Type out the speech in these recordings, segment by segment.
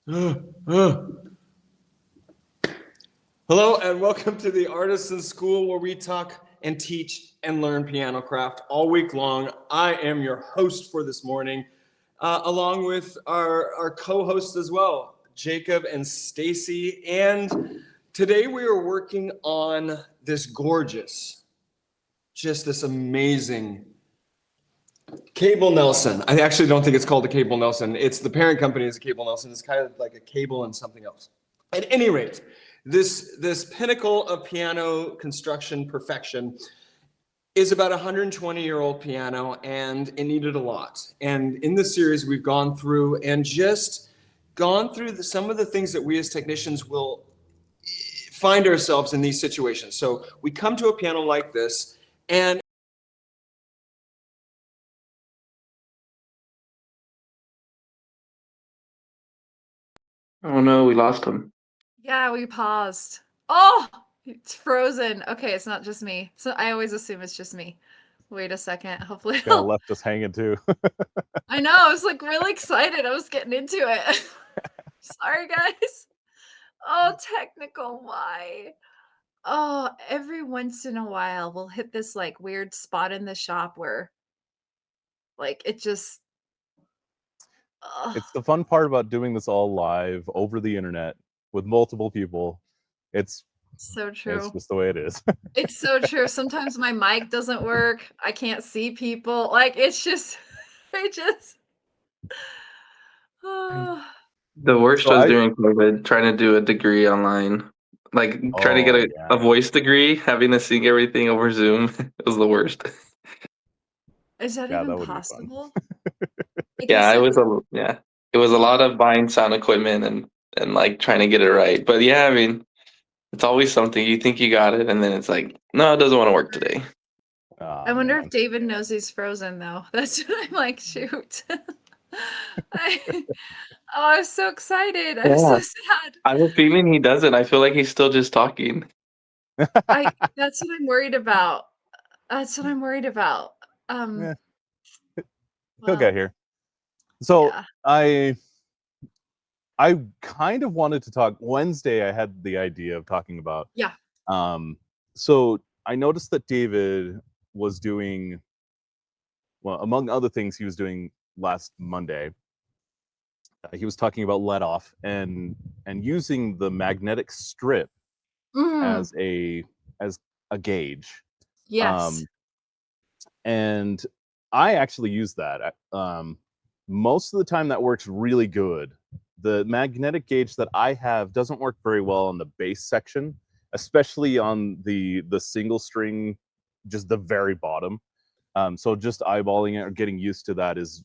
Hello and welcome to the Artisan School where we talk and teach and learn piano craft all week long. I am your host for this morning, along with our co-hosts as well, Jacob and Stacy. And today we are working on this gorgeous, just this amazing Cable Nelson. I actually don't think it's called a Cable Nelson. It's the parent company is a Cable Nelson. It's kind of like a cable and something else. At any rate, this pinnacle of piano construction perfection is about a 120-year-old piano, and it needed a lot. And in this series, we've gone through and just gone through some of the things that we as technicians will find ourselves in these situations. So we come to a piano like this, and Oh no, we lost him. Yeah, we paused. Oh, it's frozen. Okay, it's not just me. So I always assume it's just me. Wait a second. Hopefully, Kind of left us hanging too. I know. I was like really excited. I was getting into it. Sorry, guys. Oh, technical. Why? Oh, every once in a while, we'll hit this like weird spot in the shop where, like, it just. It's the fun part about doing this all live over the internet with multiple people. It's So it's true. just the way it is. It's so true. Sometimes my mic doesn't work. I can't see people. Like, it's just, I just. Oh, The worst So was I during COVID, trying to do a degree online. Like trying to get oh a yeah. voice degree, having to sing everything over Zoom. It was the worst. is that Yeah, even that would be fun. possible? Like I Yeah, said, it was a lot oh, of buying sound equipment and like trying to get it right. But yeah, I mean, it's always something you think you got it, and then it's like, no, it doesn't want to work today. I Oh wonder if man. David knows he's frozen though. That's what I'm like, shoot. I, oh, I was so excited. I'm Yeah, so sad. I have a feeling he doesn't. I feel like he's still just talking. That's what I'm worried about. That's what I'm worried about. Um, Yeah, he'll get well, here. So yeah. I kind of wanted to talk Wednesday. I had the idea of talking about Yeah. um so I noticed that David was doing, well, among other things he was doing last Monday. He was talking about let off and using the magnetic strip Mm, as as a gauge. yes. Um, and I actually use that. Most of the time, that works really good. The magnetic gauge that I have doesn't work very well on the bass section, especially on the single string, just the very bottom. So just eyeballing it or getting used to that is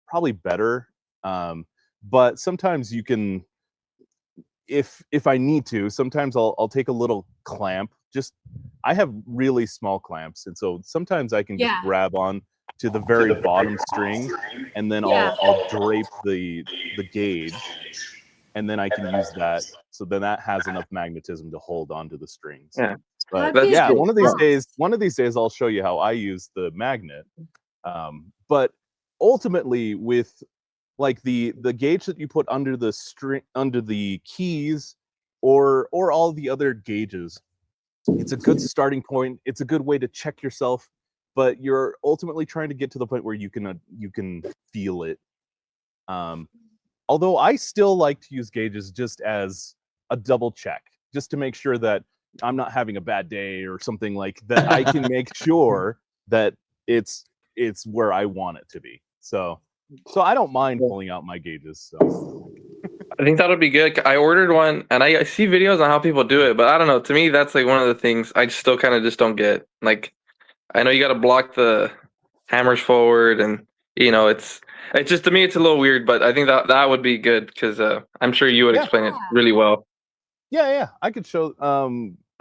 probably better. But sometimes you can, if I need to, sometimes I'll take a little clamp. Just I have really small clamps, and so sometimes I can just Yeah. grab on to the very bottom string, and then Yeah. I'll drape the gauge, and then I can use that. So then that has enough magnetism to hold onto the strings. Yeah, But That'd be a that's yeah, good good. Yeah. one of these days, I'll show you how I use the magnet. But ultimately, with like the gauge that you put under the string, under the keys, or all the other gauges, it's a good starting point. It's a good way to check yourself, but you're ultimately trying to get to the point where you can feel it. um Although I still like to use gauges just as a double check, just to make sure that I'm not having a bad day or something, like that I can make sure that it's it's where I want it to be. So I don't mind pulling out my gauges. So I think that'll be good. I ordered one, and I see videos on how people do it, but I don't know. To me, that's like one of the things I still kind of just don't get. Like, I know you got to block the hammers forward, and it's just to me it's a little weird, but I think that would be good because I'm sure you would yeah, explain it really well. yeah, I could show.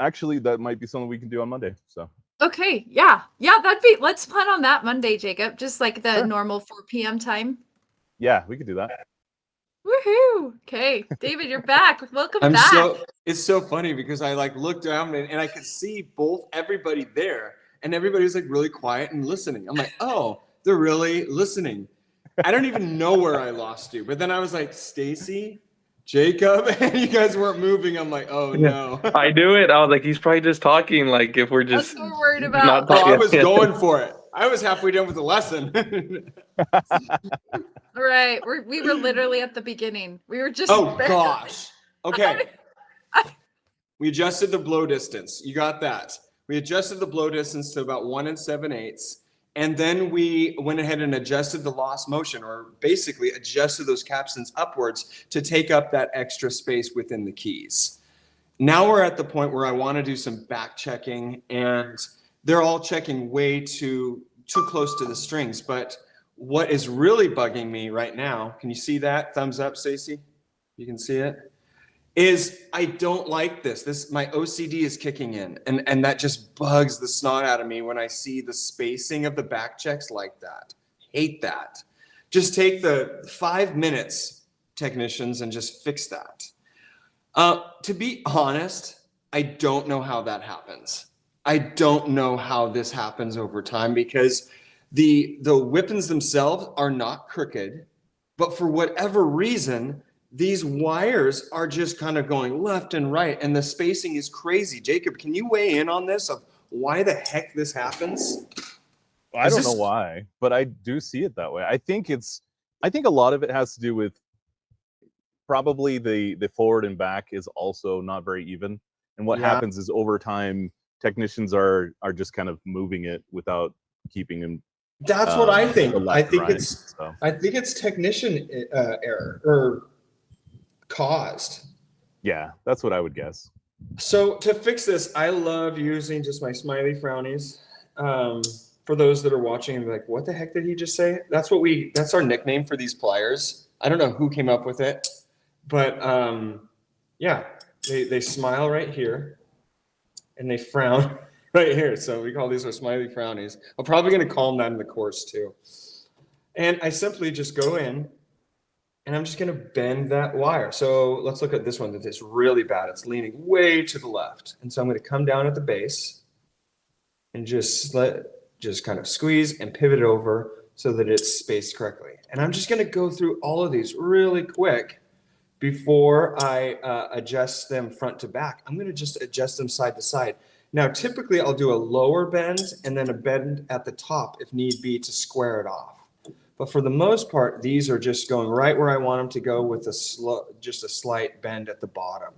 Actually, that might be something we can do on Monday. So Okay. Yeah. Yeah. Let's plan on that Monday, Jacob. Just like the sure, normal 4 p.m. time. yeah, we could do that. Woohoo! Okay, David, you're back. Welcome I'm back. so it's so funny because I like looked down and I could see both everybody there and everybody's like really quiet and listening. I'm like, oh, they're really listening. I don't even know where I lost you, but then I was like, Stacy, Jacob, and you guys weren't moving. I'm like, oh no. I knew it. I was like, he's probably just talking. Like, if we're That's just what we're worried not about. Oh, I talking. was going for it. I was halfway done with the lesson. Right. We were literally at the beginning. We were just. Oh gosh. Okay. We adjusted the blow distance. You got that. We adjusted the blow distance to about 1 7/8. And then we went ahead and adjusted the lost motion, or basically adjusted those capstans upwards to take up that extra space within the keys. Now we're at the point where I want to do some back checking, and they're all checking way too close to the strings. But what is really bugging me right now, can you see that? Thumbs up, Stacy? You can see it? Is I don't like this. My OCD is kicking in, and that just bugs the snot out of me when I see the spacing of the back checks like that. Hate that. Just take the 5 minutes, technicians, and just fix that. To be honest, I don't know how that happens. I don't know how this happens over time, because the weapons themselves are not crooked, but for whatever reason, these wires are just kind of going left and right, and the spacing is crazy. Jacob, can you weigh in on this, of why the heck this happens? I don't know why, but I do see it that way. I think a lot of it has to do with probably the forward and back is also not very even. And what happens is over time, technicians are just kind of moving it without keeping them. That's what I think. I think right, it's technician error or caused. Yeah, that's what I would guess. So to fix this, I love using just my smiley frownies. For those that are watching and like, what the heck did he just say? That's our nickname for these pliers. I don't know who came up with it, but yeah, they smile right here and they frown right here. So we call these our smiley frownies. I'm probably going to call them that in the course too. And I simply just go in and I'm just going to bend that wire. So let's look at this one that is really bad. It's leaning way to the left. And so I'm going to come down at the base and just kind of squeeze and pivot it over so that it's spaced correctly. And I'm just going to go through all of these really quick before I adjust them front to back. I'm going to just adjust them side to side. Now, typically I'll do a lower bend and then a bend at the top if need be to square it off. But for the most part, these are just going right where I want them to go with just a slight bend at the bottom.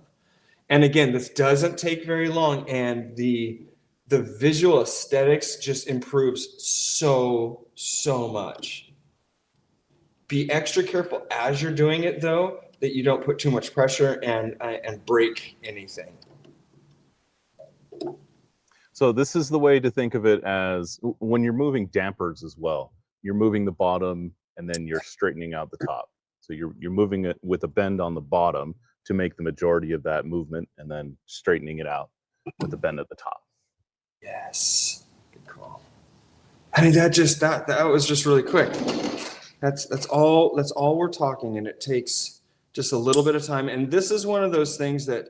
And again, this doesn't take very long, and the visual aesthetics just improves so much. Be extra careful as you're doing it, though, that you don't put too much pressure and break anything. So this is the way to think of it, as when you're moving dampers as well. You're moving the bottom and then you're straightening out the top. So you're moving it with a bend on the bottom to make the majority of that movement, and then straightening it out with a bend at the top. Yes, good call. I mean, that was just really quick. That's all we're talking, and it takes just a little bit of time. And this is one of those things that,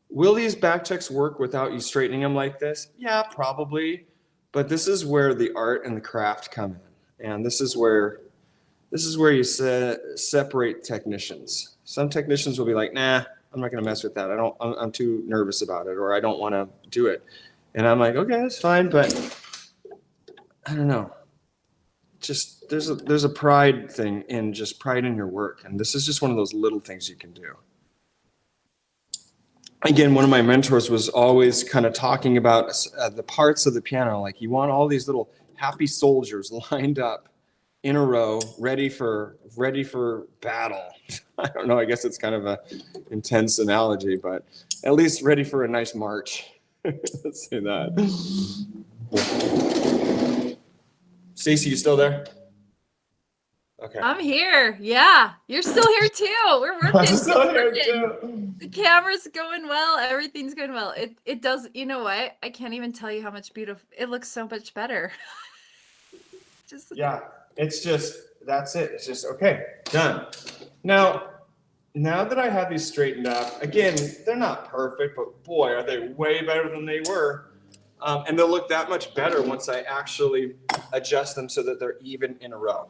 will these back checks work without you straightening them like this? Yeah, probably. But this is where the art and the craft come in. And this is where you separate technicians. Some technicians will be like, nah, I'm not going to mess with that. I'm too nervous about it, or I don't want to do it. And I'm like, okay, that's fine. But I don't know. Just there's a pride thing in just pride in your work. And this is just one of those little things you can do. Again, one of my mentors was always kind of talking about the parts of the piano. Like, you want all these little happy soldiers lined up in a row, ready for battle. I don't know. I guess it's kind of a intense analogy, but at least ready for a nice march. Let's say that. Stacey, you still there? Okay. I'm here. Yeah, you're still here too. We're working. I'm still here too. The camera's going well. Everything's going well. It does. You know what? I can't even tell you how much beautiful. It looks so much better. Yeah, it's just, that's it. It's just, okay, done. Now that I have these straightened up, again, they're not perfect, but boy, are they way better than they were. And they'll look that much better once I actually adjust them so that they're even in a row.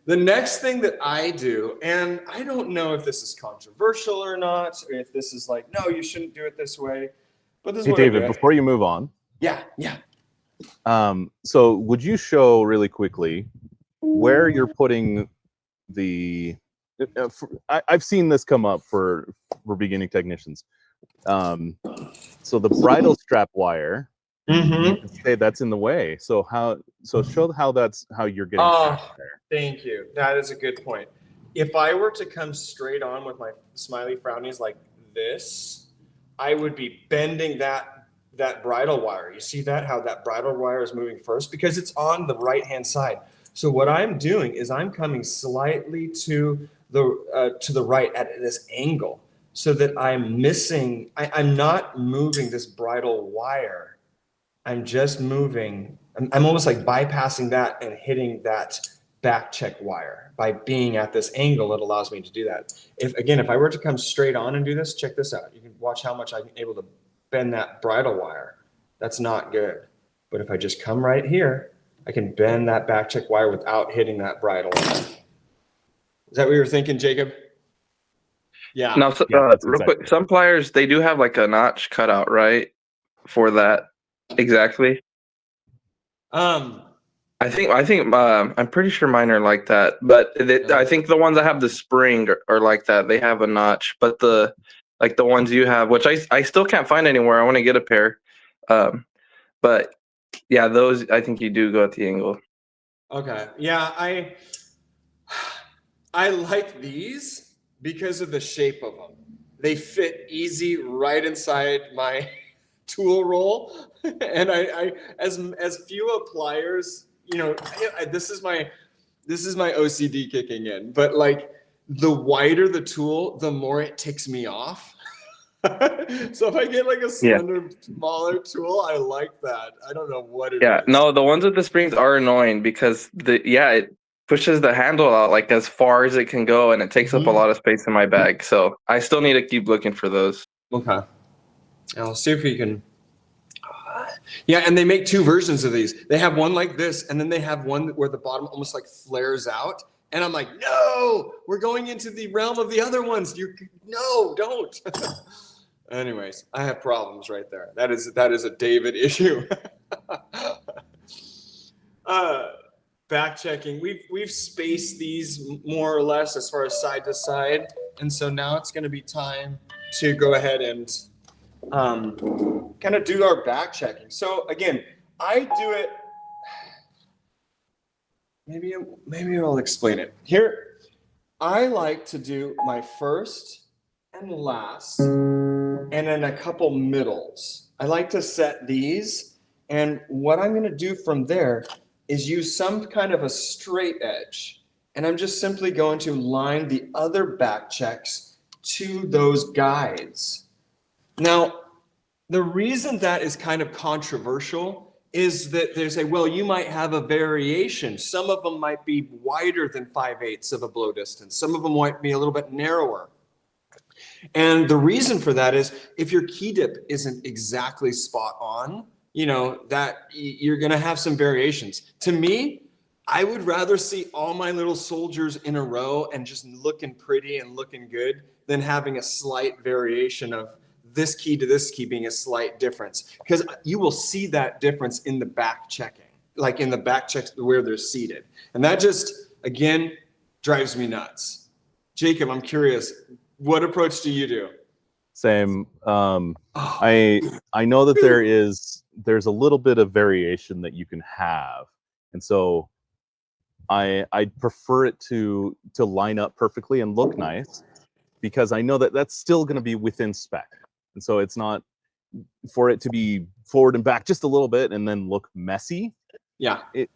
The next thing that I do, and I don't know if this is controversial or not, or if this is like, no, you shouldn't do it this way, but this is Hey, what I David, do. before you move on, Yeah. so would you show really quickly where you're putting the? I've seen this come up for beginning technicians. So the bridle strap wire, you can say that's in the way. So show how you're getting past there. Thank you. That is a good point. If I were to come straight on with my smiley frownies like this, I would be bending that bridle wire. You see that, how that bridle wire is moving first? Because it's on the right-hand side. So what I'm doing is I'm coming slightly to the right at this angle so that I'm not moving this bridle wire. I'm just moving, I'm almost like bypassing that and hitting that back check wire. By being at this angle, it allows me to do that. If I were to come straight on and do this, check this out. You can watch how much I'm able to bend that bridle wire. That's not good. But if I just come right here, I can bend that back check wire without hitting that bridle wire. Is that what you were thinking, Jacob? Yeah. Now, so, Yeah, that's real exactly quick, some pliers, they do have like a notch cut out, right? For that. Exactly. I think I'm pretty sure mine are like that, but I think the ones that have the spring are like that. They have a notch, but the ones you have, which I still can't find anywhere. I want to get a pair, but yeah, those I think you do go at the angle. Okay. Yeah, I like these because of the shape of them. They fit easy right inside my tool roll, and I as few pliers, this is my OCD kicking in, but like the wider the tool, the more it ticks me off. So if I get like a slender, smaller tool, I like that. I don't know what it is. Yeah, no, the ones with the springs are annoying because it pushes the handle out like as far as it can go, and it takes up a lot of space in my bag. So I still need to keep looking for those. Okay. I'll see if we can. Yeah, and they make two versions of these. They have one like this, and then they have one where the bottom almost like flares out. And I'm like, no, we're going into the realm of the other ones. No, don't. Anyways, I have problems right there. That is a David issue. Back checking. We've spaced these more or less as far as side to side, and so now it's going to be time to go ahead and kind of do our back checking. So again, I do it. Maybe I'll explain it here. I like to do my first and last, and then a couple middles. I like to set these, and what I'm going to do from there is use some kind of a straight edge, and I'm just simply going to line the other back checks to those guides. Now, the reason that is kind of controversial is that there's you might have a variation. Some of them might be wider than 5/8 of a blow distance. Some of them might be a little bit narrower. And the reason for that is if your key dip isn't exactly spot on, that you're going to have some variations. To me, I would rather see all my little soldiers in a row and just looking pretty and looking good than having a slight variation of this key to this key being a slight difference, because you will see that difference in the back checking, like in the back checks where they're seated. And that just, again, drives me nuts. Jacob, I'm curious, what approach do you do? Same. I know that there's a little bit of variation that you can have, and so I prefer it to line up perfectly and look nice, because I know that that's still going to be within spec, and so it's not for it to be forward and back just a little bit and then look messy. Yeah, it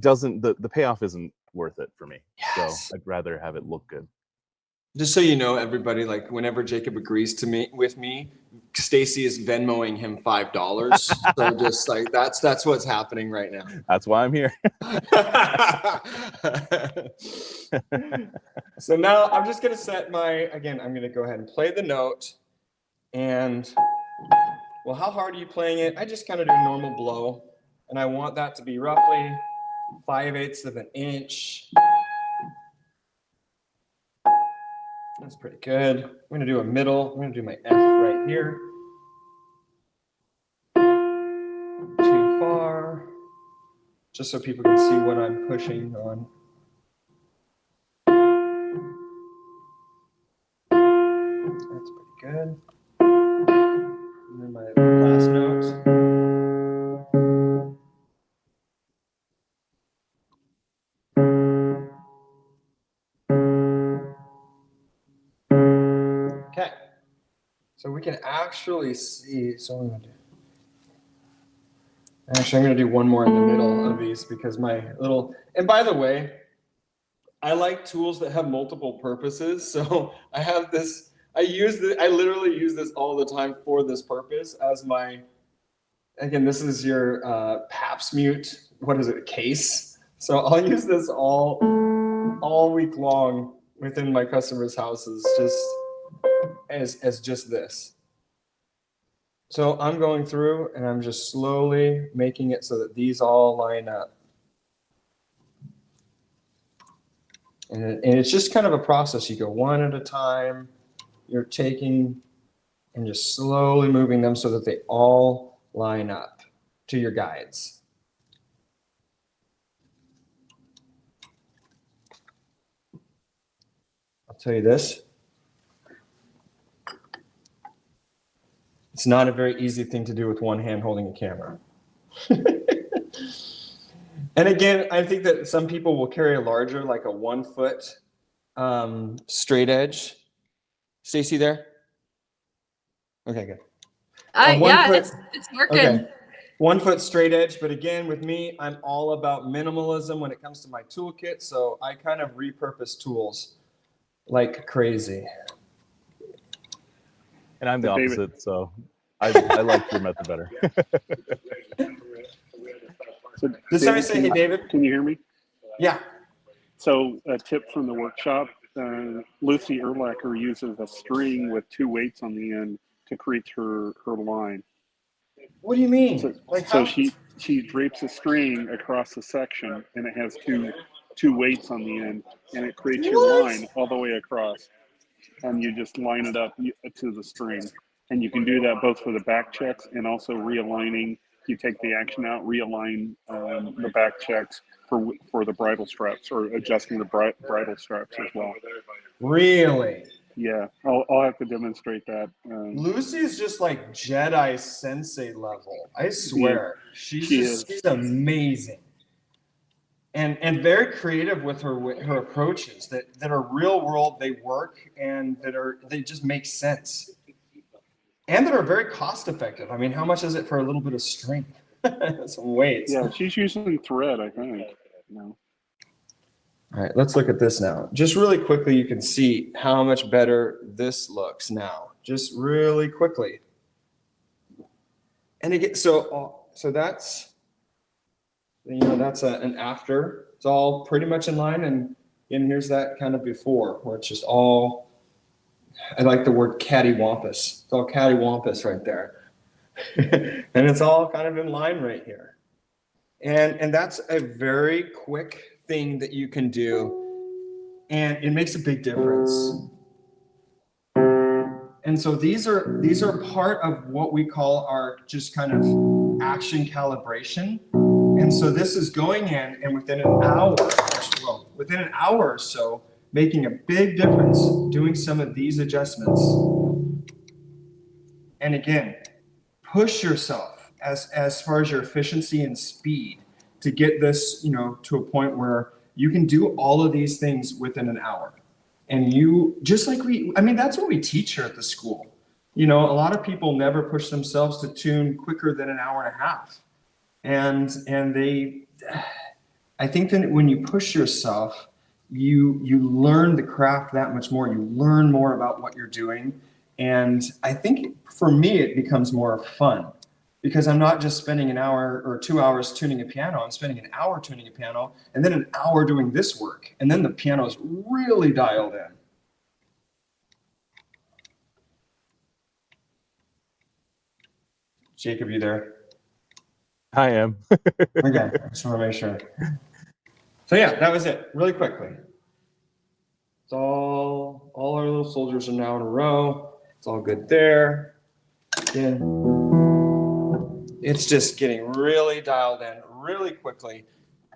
doesn't, the payoff isn't worth it for me. Yes. So I'd rather have it look good. Just so you know, everybody, like whenever Jacob agrees with me, Stacy is Venmoing him $5. So just like that's what's happening right now. That's why I'm here. So now I'm just gonna set I'm gonna go ahead and play the note, and how hard are you playing it? I just kind of do a normal blow, and I want that to be roughly 5/8 of an inch. That's pretty good. I'm gonna do a middle. I'm gonna do my F right here. Too far. Just so people can see what I'm pushing on. That's pretty good. And then my last note. Okay. So we can actually see. So I'm gonna do. Actually, I'm gonna do one more in the middle of these because my little. And by the way, I like tools that have multiple purposes. So I have this. I literally use this all the time for this purpose as my. Again, this is your Paps mute. What is it? Case. So I'll use this all week long within my customers' houses, just as just this. So I'm going through and I'm just slowly making it so that these all line up. And it's just kind of a process. You go one at a time. You're taking and just slowly moving them so that they all line up to your guides. I'll tell you this. It's not a very easy thing to do with one hand holding a camera. And again, I think that some people will carry a larger, like a 1 foot straight edge. Stacy there? Okay, good. Yeah, foot, it's working. Okay. 1 foot straight edge, but again, with me, I'm all about minimalism when it comes to my toolkit, so I kind of repurpose tools like crazy. And I'm the David. opposite, so I like your method better. So, Did somebody say, hey, David? Can you hear me? Yeah. So a tip from the workshop, Lucy Erlacher uses a string with 2 weights on the end to create her line. What do you mean? So, Like so how? she drapes a string across the section, and it has two weights on the end, and it creates your line all the way across. And you just line it up to the string. And you can do that both for the back checks and also realigning. You take the action out, realign the back checks for the bridle straps, or adjusting the bridle straps as well. Really? Yeah, I'll have to demonstrate that. Lucy's just like Jedi Sensei level. I swear. She's amazing. And very creative with her approaches that are real world, they work, and they just make sense. And that are very cost effective. I mean, how much is it for a little bit of string? Some weights. Yeah, she's using thread, I think. No. All right, let's look at this now. Just really quickly, you can see how much better this looks now. Just really quickly. And again, so that's, that's an after. It's all pretty much in line, and here's that kind of before, where it's just all. I like the word cattywampus. It's all cattywampus right there, and it's all kind of in line right here. And that's a very quick thing that you can do, and it makes a big difference. And so these are part of what we call our just kind of action calibration. And so this is going in, and within an hour or so, making a big difference, doing some of these adjustments. And again, push yourself as far as your efficiency and speed to get this, to a point where you can do all of these things within an hour. And just like that's what we teach here at the school. A lot of people never push themselves to tune quicker than an hour and a half. And I think that when you push yourself, you learn the craft that much more. You learn more about what you're doing. And I think for me, it becomes more fun because I'm not just spending an hour or 2 hours tuning a piano. I'm spending an hour tuning a piano and then an hour doing this work. And then the piano is really dialed in. Jacob, you there? I am. Okay, I just want to make sure. So yeah, that was it, really quickly. It's all our little soldiers are now in a row. It's all good there. Again, it's just getting really dialed in really quickly.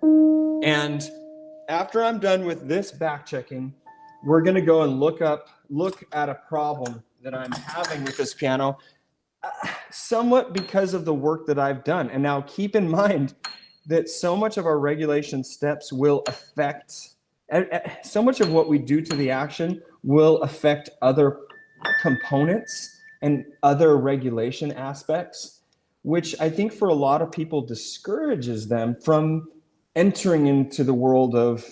And after I'm done with this back checking, we're gonna go and look at a problem that I'm having with this piano, somewhat because of the work that I've done. And now keep in mind that so much of our regulation steps will affect, so much of what we do to the action will affect other components and other regulation aspects, which I think for a lot of people discourages them from entering into the world of,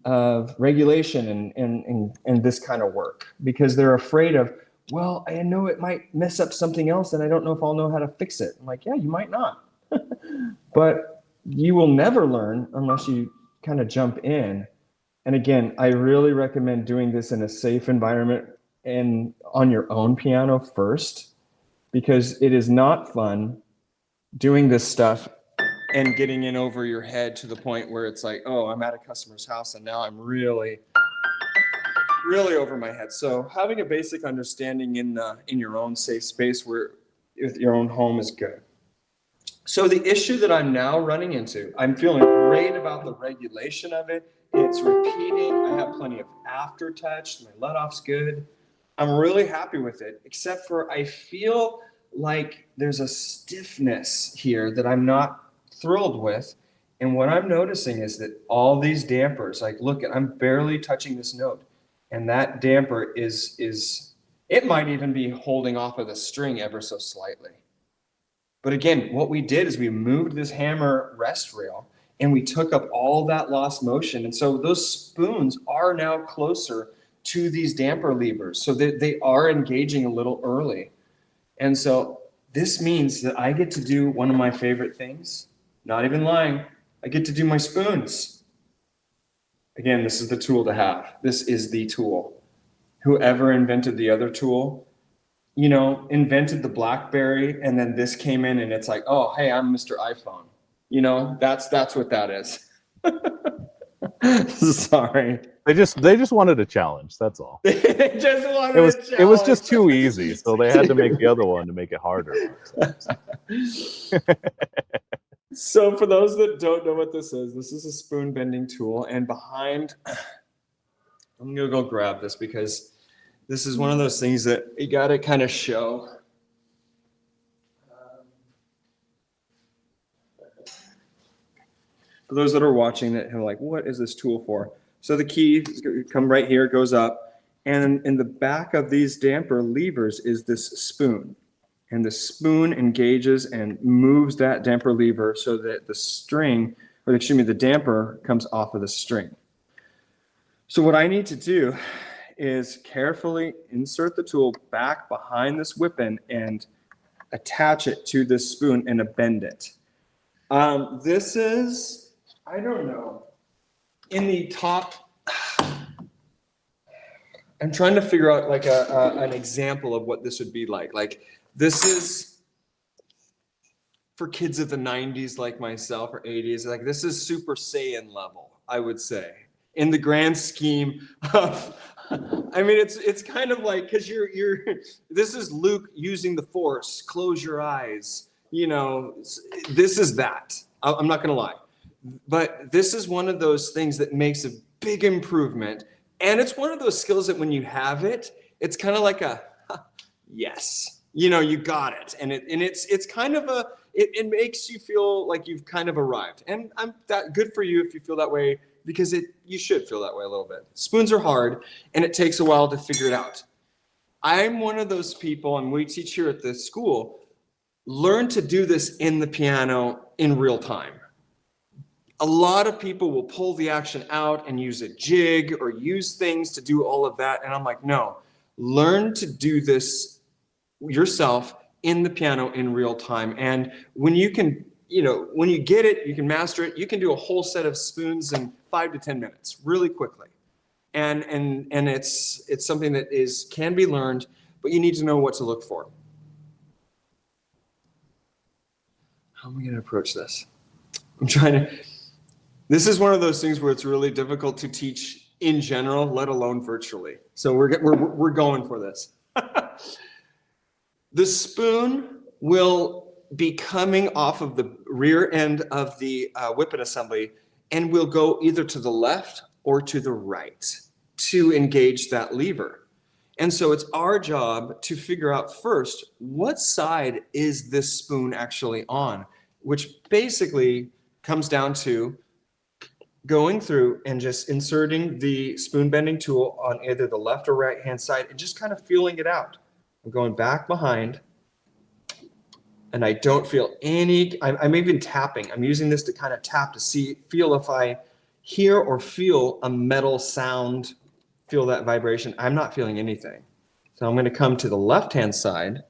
of regulation and this kind of work, because they're afraid of, well, I know it might mess up something else and I don't know if I'll know how to fix it. I'm like, yeah, you might not. But you will never learn unless you kind of jump in. And again, I really recommend doing this in a safe environment and on your own piano first, because it is not fun doing this stuff and getting in over your head to the point where it's like, oh, I'm at a customer's house and now I'm really over my head. So having a basic understanding in your own safe space where with your own home is good. So the issue that I'm now running into, I'm feeling great about the regulation of it. It's repeating. I have plenty of aftertouch. My let-off's good. I'm really happy with it, except for I feel like there's a stiffness here that I'm not thrilled with. And what I'm noticing is that all these dampers, like, look, I'm barely touching this note. And that damper is it might even be holding off of the string ever so slightly. But again, what we did is we moved this hammer rest rail and we took up all that lost motion. And so those spoons are now closer to these damper levers so that they are engaging a little early. And so this means that I get to do one of my favorite things, not even lying, I get to do my spoons. Again, this is the tool to have. This is the tool. Whoever invented the other tool, invented the BlackBerry, and then this came in and it's like, oh, hey, I'm Mr. iPhone. That's what that is. Sorry. They just wanted a challenge. That's all. They just wanted It was a it was just challenge. too easy, so they had to make the other one to make it harder. So for those that don't know what this is a spoon bending tool, and behind, I'm gonna go grab this because this is one of those things that you gotta kind of show. For those that are watching that are like, what is this tool for? So the key come right here, goes up, and in the back of these damper levers is this spoon. And the spoon engages and moves that damper lever so that the damper comes off of the string. So what I need to do is carefully insert the tool back behind this whipping and attach it to this spoon and bend it. This is, I don't know, in the top, I'm trying to figure out like an example of what this would be like. Like, this is for kids of the 90s like myself, or 80s. Like, this is Super Saiyan level, I would say, in the grand scheme of, I mean, it's kind of like, because this is Luke using the Force, close your eyes, this is that. I'm not gonna lie. But this is one of those things that makes a big improvement. And it's one of those skills that when you have it, it's kind of like a, yes, you got it. And it's kind of it makes you feel like you've kind of arrived. And I'm that good for you if you feel that way, because you should feel that way a little bit. Spoons are hard and it takes a while to figure it out. I'm one of those people, and we teach here at the school, learn to do this in the piano in real time. A lot of people will pull the action out and use a jig or use things to do all of that. And I'm like, no, learn to do this yourself in the piano in real time. And when you can, when you get it, you can master it, you can do a whole set of spoons in 5 to 10 minutes really quickly. And it's something that can be learned, but you need to know what to look for. How am I going to approach this? I'm trying to. This is one of those things where it's really difficult to teach in general, let alone virtually. So we're going for this. The spoon will be coming off of the rear end of the whippet assembly and will go either to the left or to the right to engage that lever. And so it's our job to figure out first, what side is this spoon actually on, which basically comes down to going through and just inserting the spoon bending tool on either the left or right hand side and just kind of feeling it out. I'm going back behind and I don't feel any, I'm even tapping. I'm using this to kind of tap to feel if I hear or feel a metal sound, feel that vibration. I'm not feeling anything. So I'm going to come to the left hand side.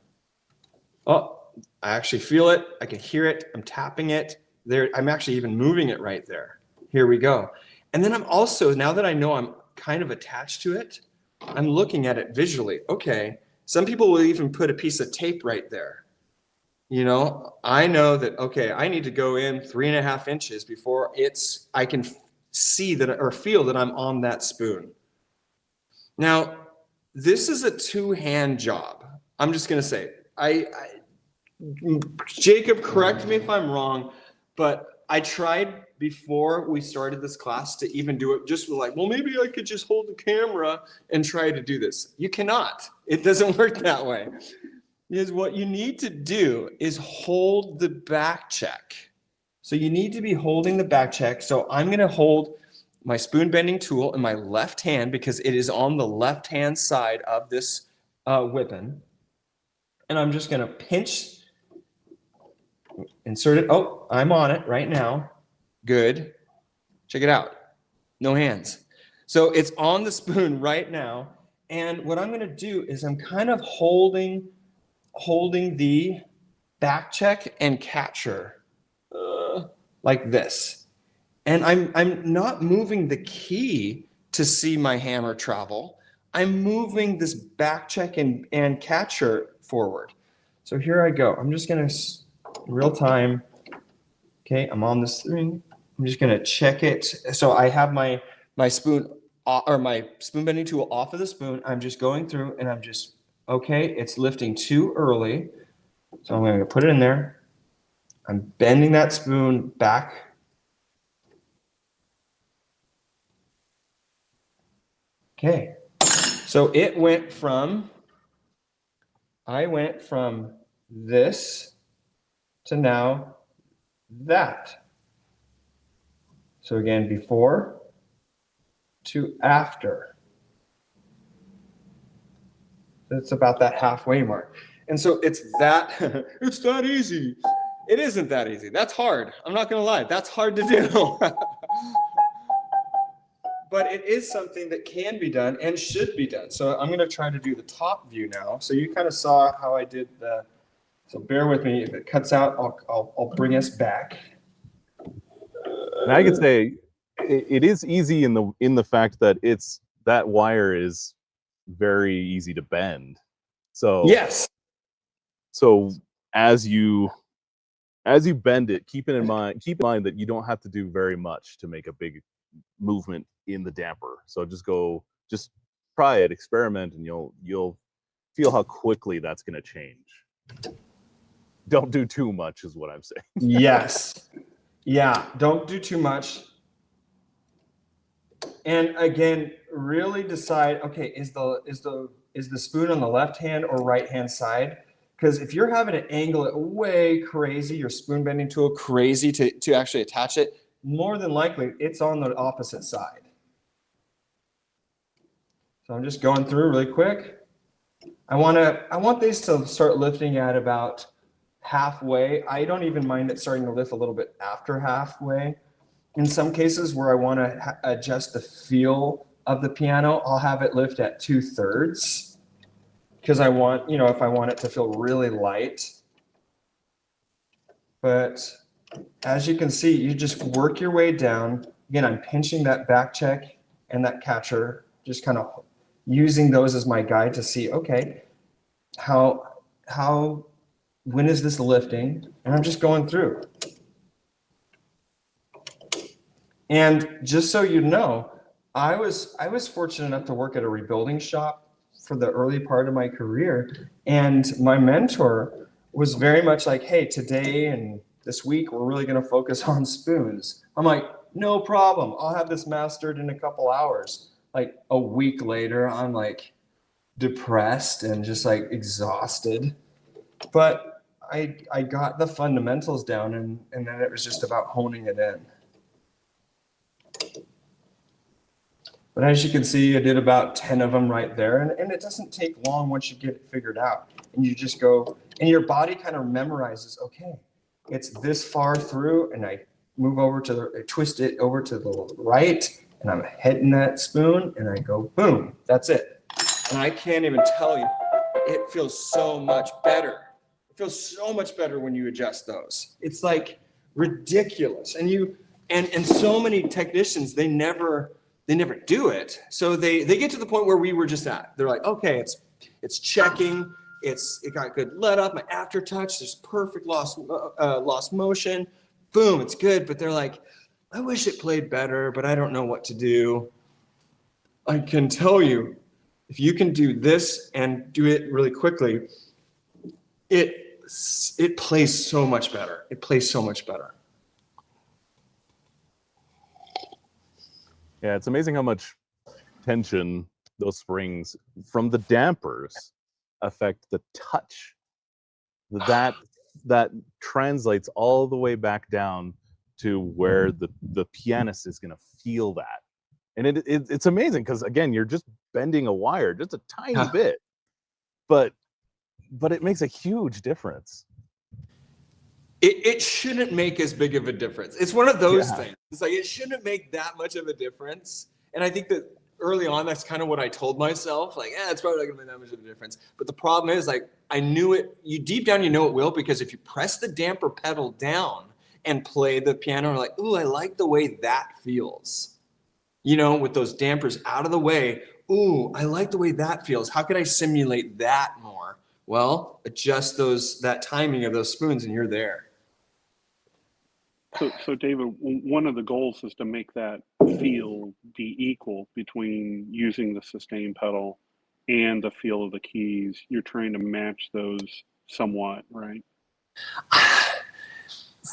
Oh, I actually feel it. I can hear it. I'm tapping it there. I'm actually even moving it right there. Here we go. And then I'm also, now that I know I'm kind of attached to it, I'm looking at it visually. Okay, some people will even put a piece of tape right there. You know, I know that, okay, I need to go in 3.5 inches before I can see that or feel that I'm on that spoon. Now, this is a two-hand job. I'm just going to say, Jacob, correct me if I'm wrong, but I tried before we started this class to even do it just like, well, maybe I could just hold the camera and try to do this. You cannot. It doesn't work that way. Because what you need to do is hold the back check. So you need to be holding the back check. So I'm going to hold my spoon bending tool in my left hand because it is on the left hand side of this whipping. And I'm just going to pinch, insert it. Oh, I'm on it right now. Good. Check it out. No hands. So it's on the spoon right now. And what I'm going to do is I'm kind of holding the back check and catcher like this. And I'm not moving the key to see my hammer travel. I'm moving this back check and catcher forward. So here I go. I'm just going to, real time. Okay, I'm on this thing. I'm just going to check it. So I have my spoon or my spoon bending tool off of the spoon. I'm just going through and I'm just, okay, it's lifting too early. So I'm going to put it in there. I'm bending that spoon back. Okay, so I went from this to now that. So again, before to after. It's about that halfway mark. And so it's that, it's that easy. It isn't that easy. That's hard. I'm not gonna lie, that's hard to do. But it is something that can be done and should be done. So I'm gonna try to do the top view now. So you kind of saw how I did so bear with me. If it cuts out, I'll bring us back. And I could say it is easy in the fact that that wire is very easy to bend. So yes. So as you bend it, keep in mind that you don't have to do very much to make a big movement in the damper. So just try it, experiment, and you'll feel how quickly that's going to change. Don't do too much is what I'm saying. Yes. Yeah, don't do too much. And again, really decide, okay, is the spoon on the left hand or right hand side? Because if you're having to angle it way crazy, your spoon bending tool crazy to actually attach it, more than likely it's on the opposite side. So I'm just going through really quick. I want these to start lifting at about halfway. I don't even mind it starting to lift a little bit after halfway. In some cases where I want to adjust the feel of the piano, I'll have it lift at 2/3 because I want, if I want it to feel really light. But as you can see, you just work your way down. Again, I'm pinching that back check and that catcher, just kind of using those as my guide to see, okay, when is this lifting? And I'm just going through. And just so you know, I was fortunate enough to work at a rebuilding shop for the early part of my career. And my mentor was very much like, hey, today and this week, we're really going to focus on spoons. I'm like, no problem. I'll have this mastered in a couple hours. Like a week later, I'm like depressed and just like exhausted. But I got the fundamentals down, and then it was just about honing it in. But as you can see, I did about 10 of them right there. And it doesn't take long once you get it figured out. And you just go, and your body kind of memorizes, okay, it's this far through, and I move over to I twist it over to the right, and I'm hitting that spoon, and I go, boom, that's it. And I can't even tell you, it feels so much better. It feels so much better when you adjust those. It's like ridiculous. And so many technicians, they never do it. So they get to the point where we were just at. They're like, okay, it's checking. It got good let up. My aftertouch, there's perfect lost motion. Boom, it's good. But they're like, I wish it played better, but I don't know what to do. I can tell you, if you can do this and do it really quickly, it plays so much better. It plays so much better. Yeah, it's amazing how much tension those springs from the dampers affect the touch. That translates all the way back down to where the pianist is going to feel that. And it's amazing because, again, you're just bending a wire just a tiny bit, but it makes a huge difference. It shouldn't make as big of a difference. It's one of those things. It's like it shouldn't make that much of a difference. And I think that early on, that's kind of what I told myself. Like, it's probably not going to make that much of a difference. But the problem is, like, I knew it. You deep down, you know it will, because if you press the damper pedal down and play the piano, you're like, ooh, I like the way that feels. You know, with those dampers out of the way, ooh, I like the way that feels. How could I simulate that more? Well, adjust that timing of those spoons, and you're there. So David, one of the goals is to make that feel be equal between using the sustain pedal and the feel of the keys. You're trying to match those somewhat, right?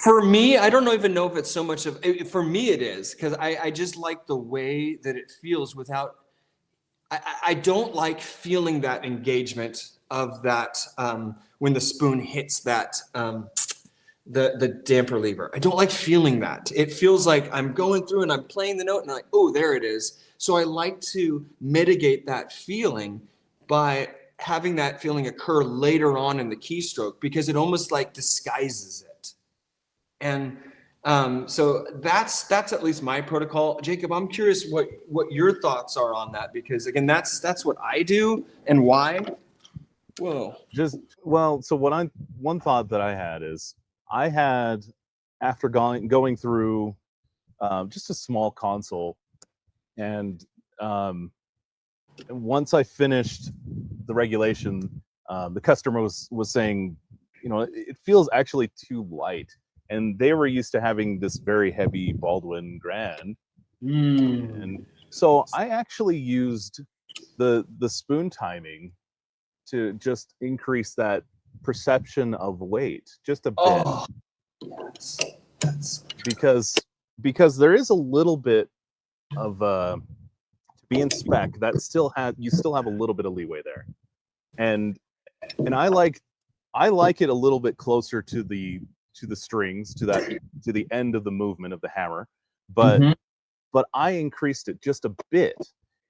For me, I don't even know if it's so much of, for me it is, because I just like the way that it feels without, I don't like feeling that engagement of that when the spoon hits that, the damper lever. I don't like feeling that. It feels like I'm going through and I'm playing the note and I'm like, oh, there it is. So I like to mitigate that feeling by having that feeling occur later on in the keystroke, because it almost like disguises it. And so that's at least my protocol. Jacob, I'm curious what your thoughts are on that, because again, that's what I do and why. Whoa. So one thought that I had is, I had, after going through just a small console, and once I finished the regulation, the customer was saying, you know, it feels actually too light, and they were used to having this very heavy Baldwin Grand, and so I actually used the spoon timing to just increase that perception of weight just a bit. Oh, yes. Because there is a little bit of to be in spec that you still have a little bit of leeway there, and I like it a little bit closer to the strings, to the end of the movement of the hammer, but I increased it just a bit,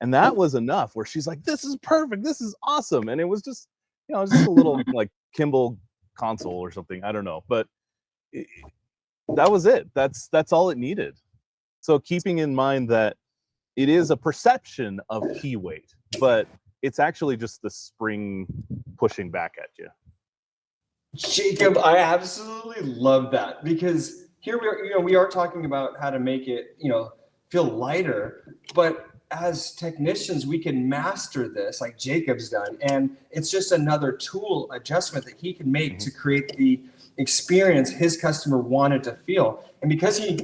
and that was enough where she's like, this is perfect, this is awesome. And it was just, you know, just a little like Kimball console or something, I don't know, but that was it. That's all it needed. So keeping in mind that it is a perception of key weight, but it's actually just the spring pushing back at you. Jacob, I absolutely love that, because here we are talking about how to make it, feel lighter, but as technicians, we can master this like Jacob's done. And it's just another tool adjustment that he can make to create the experience his customer wanted to feel. And because he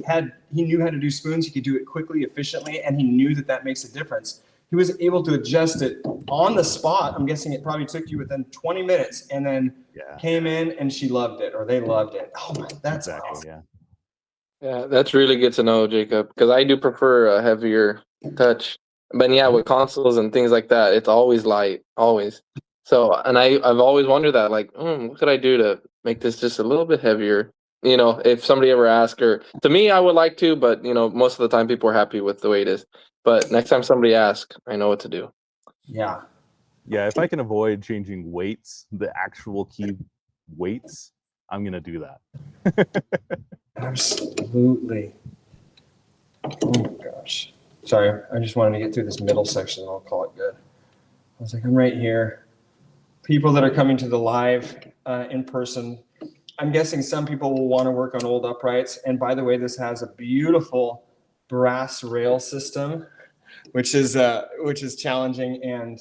knew how to do spoons, he could do it quickly, efficiently, and he knew that that makes a difference. He was able to adjust it on the spot. I'm guessing it probably took you within 20 minutes, and then came in and she loved it, or they loved it. Oh my, that's awesome. Yeah, that's really good to know, Jacob, because I do prefer a heavier touch. But yeah, with consoles and things like that, it's always light, always. So, and I've always wondered that, like, what could I do to make this just a little bit heavier? You know, if somebody ever asks, or to me, I would like to, but you know, most of the time people are happy with the way it is. But next time somebody asks, I know what to do. Yeah. Yeah, if I can avoid changing weights, the actual key weights, I'm going to do that. Absolutely. Oh my gosh. Sorry, I just wanted to get through this middle section and I'll call it good. I was like, I'm right here. People that are coming to the live in person, I'm guessing some people will want to work on old uprights. And by the way, this has a beautiful brass rail system, which is challenging, and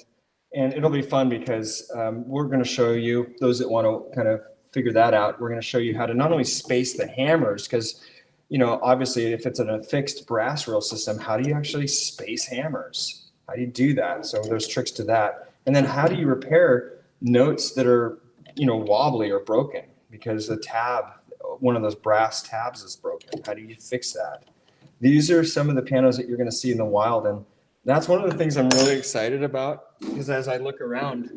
it'll be fun because we're going to show you, those that want to kind of figure that out, we're going to show you how to not only space the hammers, because you know, obviously if it's in a fixed brass rail system, how do you actually space hammers? How do you do that? So there's tricks to that. And then how do you repair notes that are, you know, wobbly or broken because the tab, one of those brass tabs is broken? How do you fix that? These are some of the pianos that you're going to see in the wild. And that's one of the things I'm really excited about, because as I look around,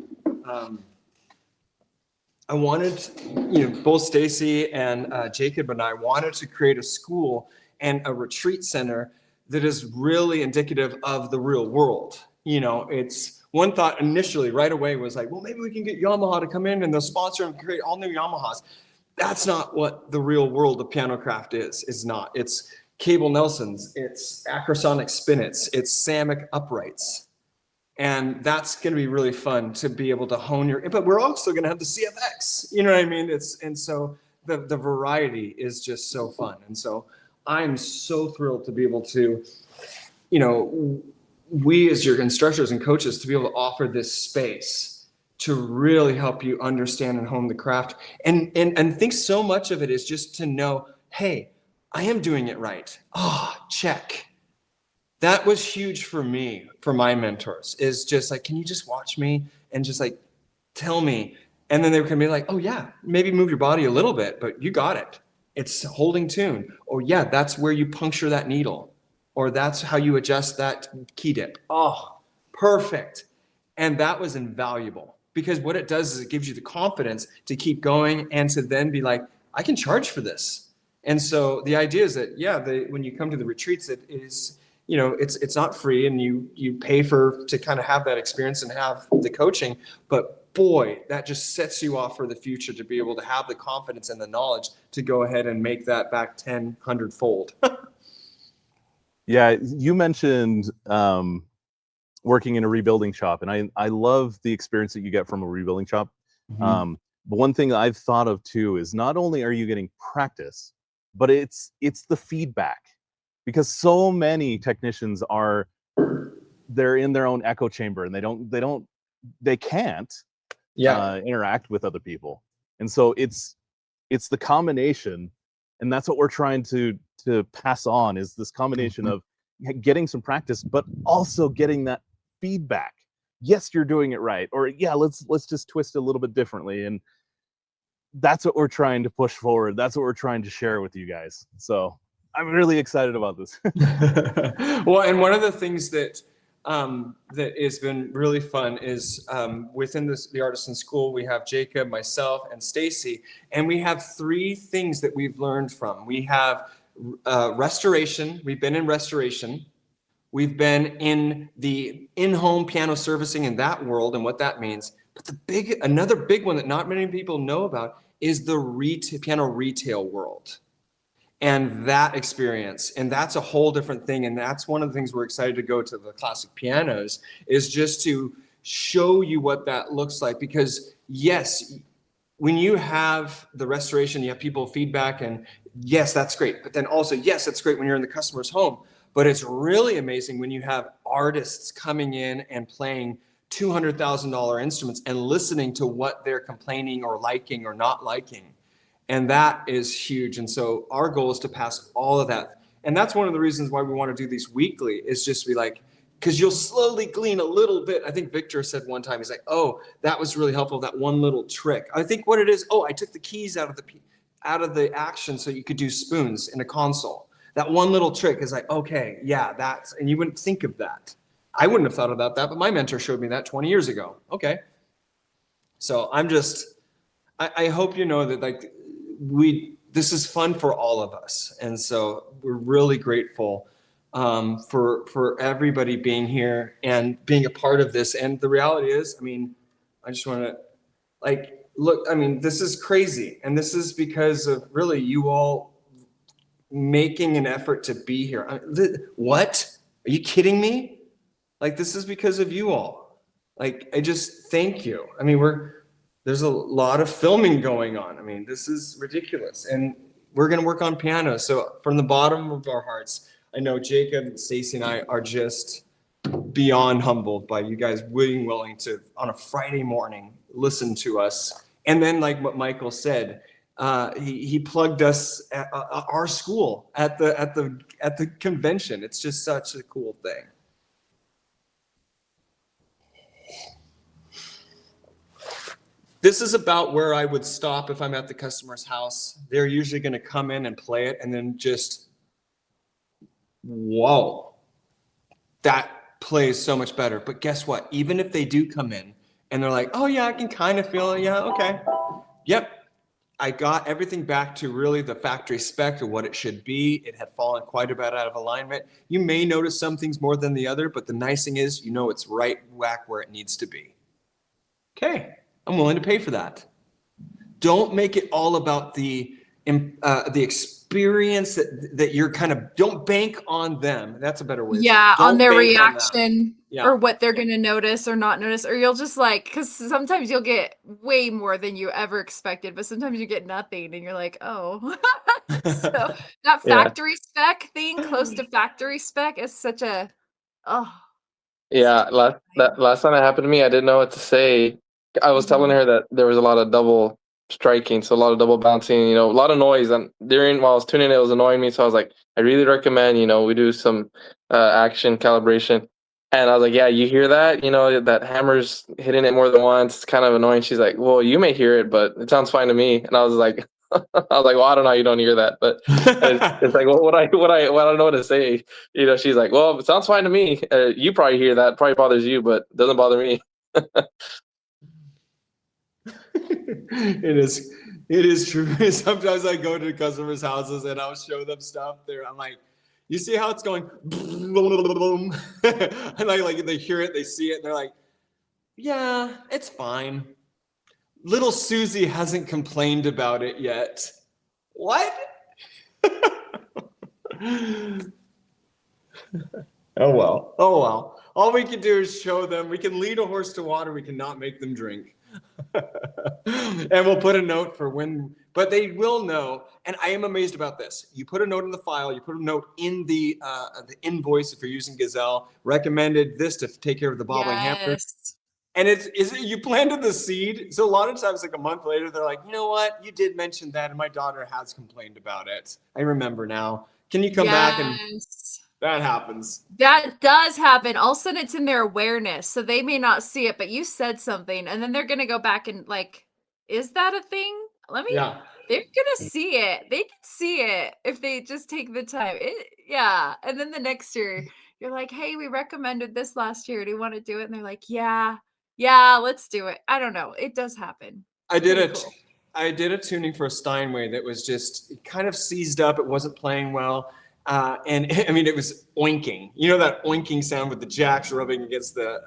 I wanted, you know, both Stacy and Jacob and I wanted to create a school and a retreat center that is really indicative of the real world. You know, it's one thought initially right away was like, well, maybe we can get Yamaha to come in and they'll sponsor and create all new Yamahas. That's not what the real world of Pianocraft is not. It's Cable Nelsons, it's Acrosonic Spinets, it's Samick uprights. And that's going to be really fun to be able to hone your, but we're also going to have the CFX, you know what I mean? And so the variety is just so fun. And so I'm so thrilled to be able to, you know, we as your instructors and coaches to be able to offer this space to really help you understand and hone the craft. And think so much of it is just to know, hey, I am doing it right. Check. That was huge for me, for my mentors, is just like, can you just watch me and just like tell me? And then they can be like, oh yeah, maybe move your body a little bit, but you got it. It's holding tune. Oh yeah, that's where you puncture that needle, or that's how you adjust that key dip. Oh, perfect. And that was invaluable, because what it does is it gives you the confidence to keep going and to then be like, I can charge for this. And so the idea is that, yeah, when you come to the retreats, it is, you know, it's not free, and you pay to kind of have that experience and have the coaching, but boy, that just sets you off for the future to be able to have the confidence and the knowledge to go ahead and make that back 100 fold. Yeah, you mentioned working in a rebuilding shop, and I love the experience that you get from a rebuilding shop. Mm-hmm. But one thing I've thought of too is not only are you getting practice, but it's the feedback. Because so many technicians they're in their own echo chamber, and they can't interact with other people. And so it's the combination, and that's what we're trying to pass on, is this combination of getting some practice, but also getting that feedback. Yes, you're doing it right, or yeah, let's just twist it a little bit differently. And that's what we're trying to push forward. That's what we're trying to share with you guys. So I'm really excited about this. Well, and one of the things that has been really fun is within the Artisan School, we have Jacob, myself, and Stacy, and we have 3 things that we've learned from. We have restoration. We've been in restoration. We've been in the in-home piano servicing in that world and what that means. But another big one that not many people know about is the piano retail world. And that experience, and that's a whole different thing. And that's one of the things we're excited to go to the classic pianos, is just to show you what that looks like. Because yes, when you have the restoration, you have people feedback, and yes, that's great. But then also, yes, it's great when you're in the customer's home. But it's really amazing when you have artists coming in and playing $200,000 instruments and listening to what they're complaining or liking or not liking. And that is huge. And so our goal is to pass all of that. And that's one of the reasons why we want to do these weekly, is just be like, because you'll slowly glean a little bit. I think Victor said one time, he's like, oh, that was really helpful, that one little trick. I think what it is, oh, I took the keys out of the action so you could do spoons in a console. That one little trick is like, okay, yeah, that's, and you wouldn't think of that. I wouldn't have thought about that, but my mentor showed me that 20 years ago. Okay. So I'm just, I hope you know that like this is fun for all of us. And so we're really grateful for everybody being here and being a part of this. And the reality is, I mean, I just want to like, look, I mean, this is crazy. And this is because of really you all making an effort to be here. What? Are you kidding me? Like, this is because of you all. Like, I just thank you. I mean, there's a lot of filming going on. I mean, this is ridiculous. And we're going to work on piano. So from the bottom of our hearts, I know Jacob, Stacy, and I are just beyond humbled by you guys being willing to, on a Friday morning, listen to us. And then, like what Michael said, he plugged us at our school at the convention. It's just such a cool thing. This is about where I would stop if I'm at the customer's house. They're usually going to come in and play it and then just, whoa, that plays so much better. But guess what? Even if they do come in and they're like, oh yeah, I can kind of feel it. Yeah, okay. Yep. I got everything back to really the factory spec of what it should be. It had fallen quite a bit out of alignment. You may notice some things more than the other, but the nice thing is, you know, it's right whack where it needs to be. Okay. I'm willing to pay for that. Don't make it all about the experience that you're kind of, don't bank on them. That's a better way. Yeah, Don't on their bank reaction Yeah. or what they're going to notice or not notice. Or you'll just like, because sometimes you'll get way more than you ever expected, but sometimes you get nothing and you're like, oh. So that Yeah. factory spec thing, close to factory spec, is such a, oh. Yeah, last time it happened to me, I didn't know what to say. I was telling her that there was a lot of double striking, so a lot of double bouncing, you know, a lot of noise. And while I was tuning it, it was annoying me. So I was like, I really recommend, you know, we do some action calibration. And I was like, yeah, you hear that? You know, that hammer's hitting it more than once. It's kind of annoying. She's like, well, you may hear it, but it sounds fine to me. And I was like, well, I don't know, you don't hear that, but it's like, well, I don't know what to say. You know, she's like, well, it sounds fine to me. You probably hear that, probably bothers you, but it doesn't bother me. It is true. Sometimes I go to customers' houses and I'll show them stuff there. I'm like, you see how it's going? And like they hear it, they see it, and they're like, yeah, it's fine. Little Susie hasn't complained about it yet. What? Oh well. Oh well. All we can do is show them. We can lead a horse to water. We cannot make them drink. And we'll put a note for when, but they will know. And I am amazed about this. You put a note in the file, you put a note in the invoice if you're using Gazelle, recommended this to take care of the bobbling hammer. And you planted the seed. So a lot of times, like a month later, they're like, you know what? You did mention that, and my daughter has complained about it. I remember now. Can you come back? And that happens. That does happen. All of a sudden it's in their awareness. So they may not see it, but you said something. And then they're going to go back and like, is that a thing? Yeah. They're going to see it. They can see it if they just take the time. Yeah. And then the next year, you're like, hey, we recommended this last year. Do you want to do it? And they're like, yeah, let's do it. I don't know. It does happen. I did a tuning for a Steinway that was just kind of seized up. It wasn't playing well. And I mean, it was oinking. You know that oinking sound with the jacks rubbing against the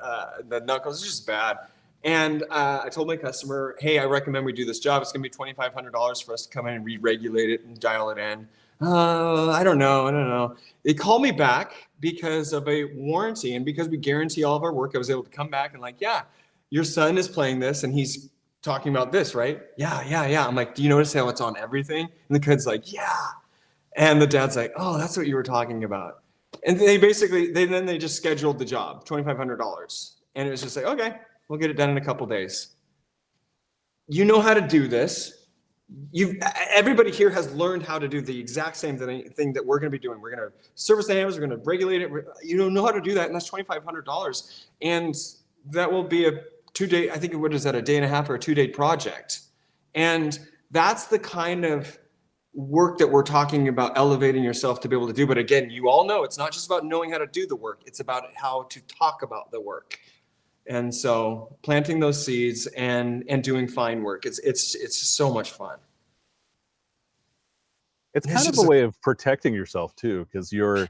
knuckles? It's just bad. And I told my customer, hey, I recommend we do this job. It's going to be $2,500 for us to come in and re-regulate it and dial it in. I don't know. They called me back because of a warranty. And because we guarantee all of our work, I was able to come back and like, yeah, your son is playing this and he's talking about this, right? Yeah. I'm like, do you notice how it's on everything? And the kid's like, yeah. And the dad's like, oh, that's what you were talking about. And they just scheduled the job, $2,500. And it was just like, okay, we'll get it done in a couple days. You know how to do this. everybody here has learned how to do the exact same thing that we're going to be doing. We're going to service the hammers. We're going to regulate it. You know how to do that, and that's $2,500, and that will be a 2-day. I think what is that, a day and a half or a 2-day project, and that's the kind of work that we're talking about, elevating yourself to be able to do. But again, you all know it's not just about knowing how to do the work, it's about how to talk about the work. And so planting those seeds and doing fine work, it's so much fun. It's kind of a way of protecting yourself too, because you're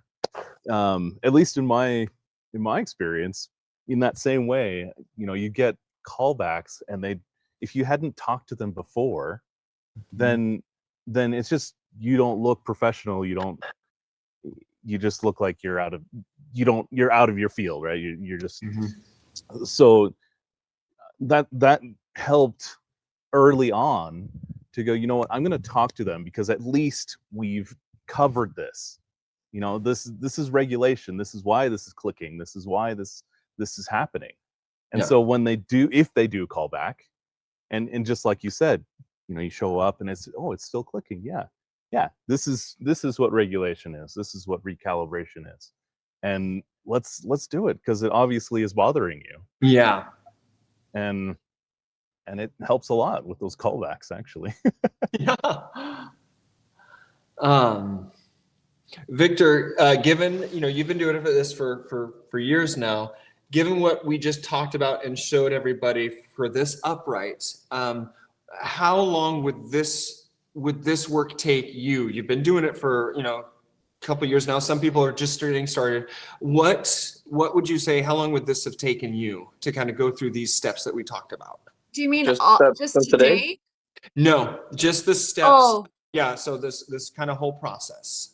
at least in my experience, in that same way, you know, you get callbacks, and if you hadn't talked to them before, then it's just, you don't look professional. You just look like you're out of your field, right? You're just so that helped early on to go, you know what, I'm going to talk to them, because at least we've covered this. You know, this is regulation. This is why this is clicking. This is why this is happening. And so when if they do call back, and just like you said, you know, you show up and it's still clicking. Yeah. This is what regulation is. This is what recalibration is. And let's do it, because it obviously is bothering you. Yeah. And it helps a lot with those callbacks, actually. Yeah. Victor, given, you know, you've been doing this for years now, given what we just talked about and showed everybody for this upright, how long would this work take you? You've been doing it for, you know, a couple of years now. Some people are just getting started. What would you say, how long would this have taken you to kind of go through these steps that we talked about? Do you mean Just just today? today? No, just the steps. Oh. Yeah, so this kind of whole process.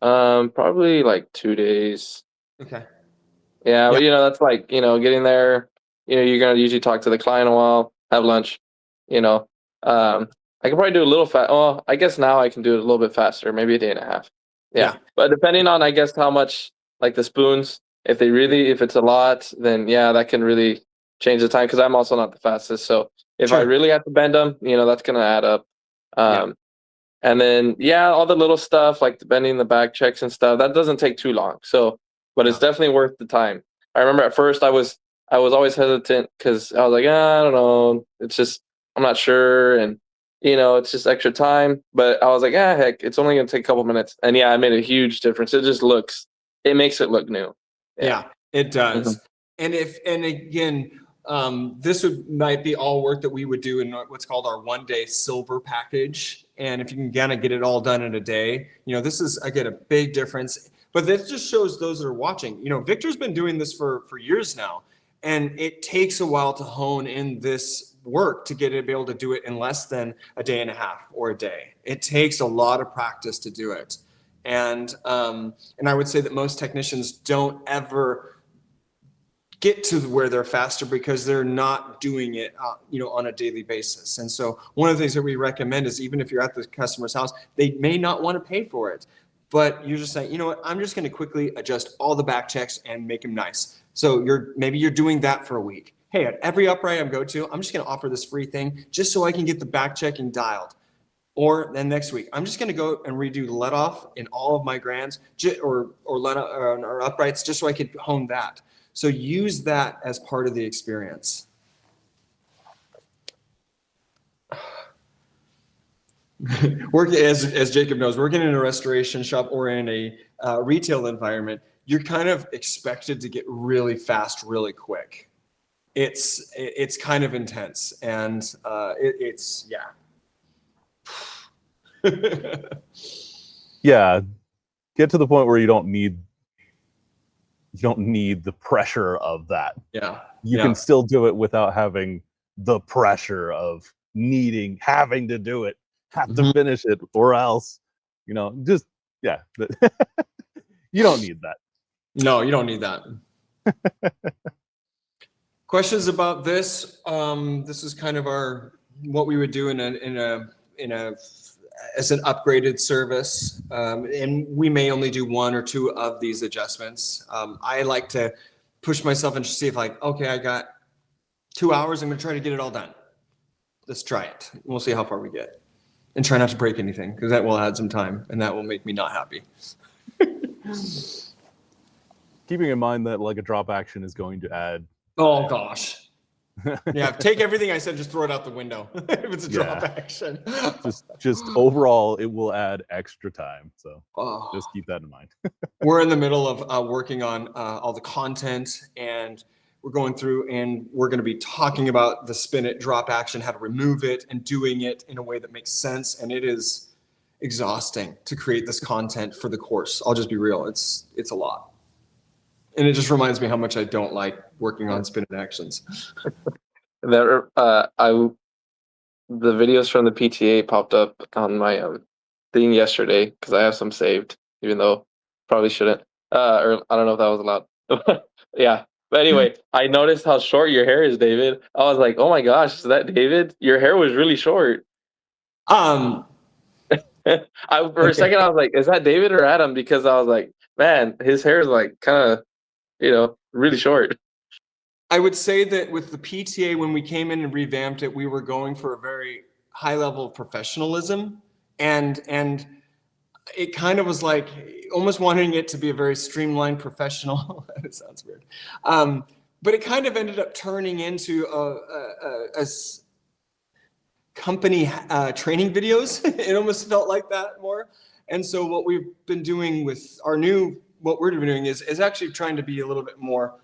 Probably like 2 days. Okay. Yeah, but you know, that's like, you know, getting there, you know, you're gonna usually talk to the client a while, have lunch, you know. I can probably do a little well, I guess now I can do it a little bit faster, maybe a day and a half. Yeah. But depending on, I guess, how much, like the spoons, if it's a lot, then yeah, that can really change the time, because I'm also not the fastest. So if I really have to bend them, you know, that's gonna add up. And then all the little stuff like bending the back checks and stuff, that doesn't take too long. So, but it's definitely worth the time. I remember at first I was always hesitant, because I was like, I don't know, it's just, I'm not sure, and you know, it's just extra time. But I was like, heck, it's only gonna take a couple minutes, and yeah, it made a huge difference. It makes it look new. Yeah, it does. And again, this might be all work that we would do in what's called our 1-day silver package. And if you can kind of get it all done in a day, you know, this is, again, a big difference. But this just shows those that are watching, you know, Victor's been doing this for years now, and it takes a while to hone in this work to be able to do it in less than a day and a half or a day. It takes a lot of practice to do it. And I would say that most technicians don't ever get to where they're faster, because they're not doing it, you know, on a daily basis. And so one of the things that we recommend is, even if you're at the customer's house, they may not want to pay for it, but you're just saying, you know what, I'm just going to quickly adjust all the back checks and make them nice. So maybe you're doing that for a week. Hey, at every upright I go to, I'm just going to offer this free thing just so I can get the back checking dialed. Or then next week, I'm just going to go and redo the let off in all of my grands, or uprights, just so I could hone that. So use that as part of the experience. Working, as Jacob knows, working in a restoration shop or in a retail environment, you're kind of expected to get really fast, really quick. It's kind of intense, and it's Yeah, get to the point where you don't need the pressure of that. You can still do it without having the pressure of having to do it, have to finish it, or else, you know, just you don't need that. No, you don't need that. Questions about this? This is kind of what we would do in a as an upgraded service, and we may only do 1 or 2 of these adjustments. I like to push myself and see if, like, okay, I got 2 hours, I'm going to try to get it all done. let's try it. We'll see how far we get, and try not to break anything, because that will add some time, and that will make me not happy. Keeping in mind that like a drop action is going to add. Oh gosh. Yeah, take everything I said, just throw it out the window if it's a drop action. just overall, it will add extra time. So Oh. just keep that in mind. We're in the middle of working on all the content, and we're going through, and we're going to be talking about the spin it drop action, how to remove it, and doing it in a way that makes sense. And it is exhausting to create this content for the course. I'll just be real. It's a lot. And it just reminds me how much I don't like working on spin it actions. The videos from the PTA popped up on my thing yesterday because I have some saved, even though probably shouldn't. Or I don't know if that was allowed. Yeah. But anyway, I noticed how short your hair is, David. I was like, oh my gosh, is that David? Your hair was really short. For a second, I was like, is that David or Adam? Because I was like, man, his hair is like kind of, really short. I would say that with the PTA, when we came in and revamped it, we were going for a very high level of professionalism, and it kind of was like almost wanting it to be a very streamlined professional. It sounds weird, but it kind of ended up turning into a company training videos. It almost felt like that more. And so what we've been doing with what we're doing is actually trying to be a little bit more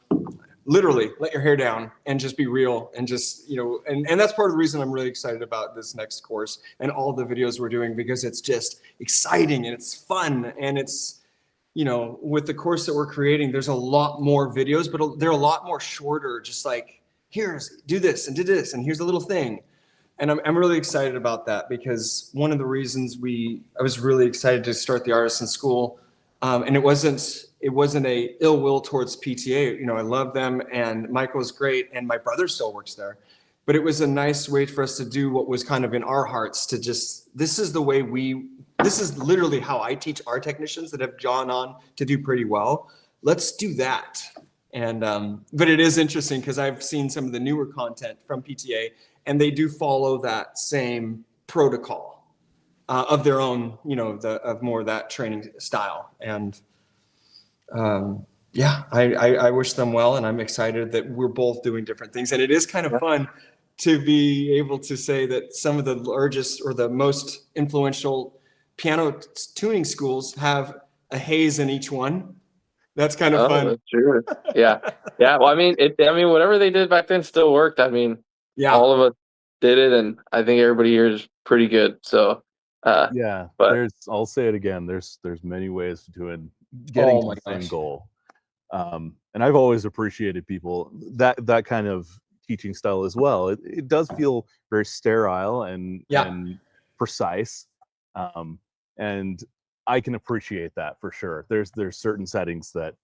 literally let your hair down and just be real, and just, and that's part of the reason I'm really excited about this next course and all the videos we're doing, because it's just exciting and it's fun. And it's, with the course that we're creating, there's a lot more videos, but they're a lot more shorter, just like, do this and do this, and here's a little thing. And I'm really excited about that, because one of the reasons I was really excited to start the Artisan School, and it wasn't a ill will towards PTA. I love them, and Michael's great, and my brother still works there. But it was a nice way for us to do what was kind of in our hearts, to just, this is literally how I teach our technicians that have gone on to do pretty well. Let's do that. And but it is interesting, because I've seen some of the newer content from PTA, and they do follow that same protocol of their own, of more of that training style. And I wish them well, and I'm excited that we're both doing different things. And it is kind of fun to be able to say that some of the largest or the most influential piano tuning schools have a Hayes in each one. That's kind of fun. That's true. Yeah. Yeah. Well, I mean, whatever they did back then still worked. I mean, all of us did it, and I think everybody here is pretty good. So, but I'll say it again. There's many ways to getting to the same goal. And I've always appreciated people that kind of teaching style as well. It does feel very sterile and precise. And I can appreciate that for sure. There's certain settings that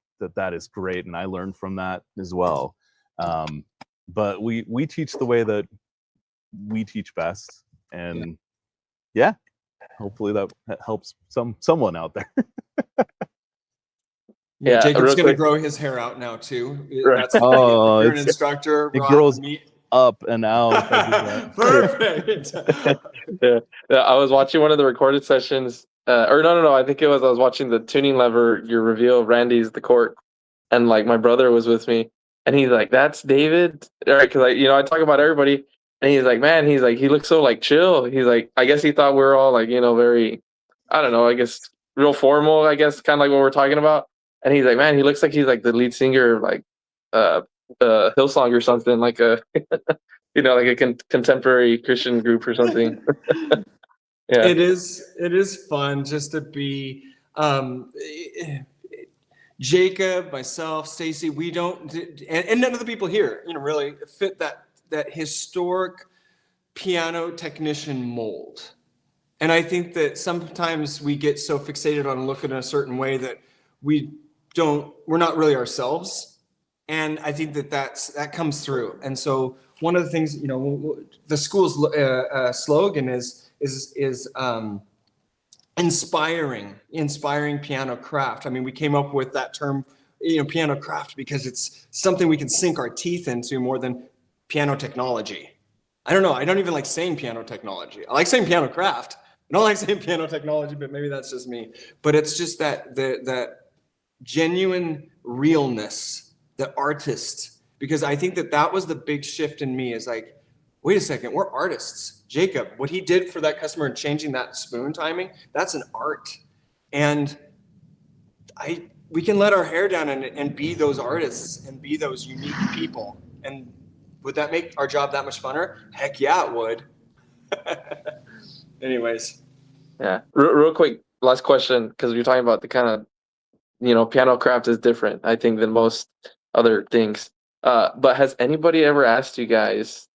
is great, and I learned from that as well. But we teach the way that we teach best, and hopefully that helps someone out there. Jacob's going to grow his hair out now too. Right. That's you're an instructor. It grows up and out. Perfect. Yeah, I was watching one of the recorded sessions. No. I think I was watching the tuning lever, your reveal of Randy's the court, and like my brother was with me, and he's like, "That's David," right? Because I talk about everybody, and he's like, "Man," he's like, "He looks so like chill." He's like, "I guess he thought we were all like, very, I don't know, I guess real formal. I guess kind of like what we're talking about." And he's like, "Man, he looks like he's like the lead singer of like Hillsong or something, like a like a contemporary Christian group or something." Yeah. It is fun just to be Jacob, myself, Stacy. We don't, and none of the people here, really fit that historic piano technician mold. And I think that sometimes we get so fixated on looking a certain way that we're not really ourselves. And I think that comes through. And so one of the things, the school's slogan is inspiring Pianocraft. I mean, we came up with that term, Pianocraft, because it's something we can sink our teeth into more than piano technology. I don't know. I don't even like saying piano technology. I like saying Pianocraft. I don't like saying piano technology, but maybe that's just me. But it's just that genuine realness, the artist, because I think that was the big shift in me is like, wait a second, we're artists. Jacob, what he did for that customer and changing that spoon timing, that's an art. And we can let our hair down and be those artists and be those unique people. And would that make our job that much funner? Heck yeah, it would. Anyways. Yeah. Real quick, last question, because you're talking about the kind of, Pianocraft is different, I think, than most other things. But has anybody ever asked you guys,